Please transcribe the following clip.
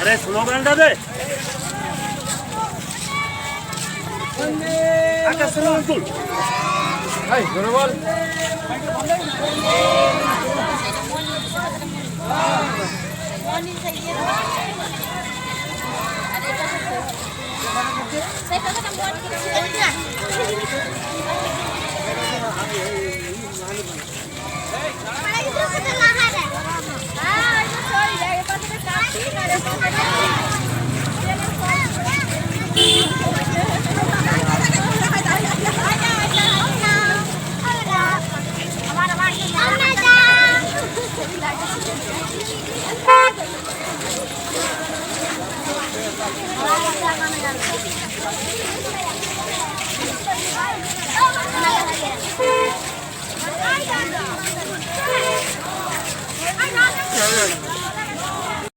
अरे स्लोगानটা দে আকাশ স্লোগান তুল এই জোরে বল Hãy subscribe cho kênh Ghiền Mì Gõ để không bỏ lỡ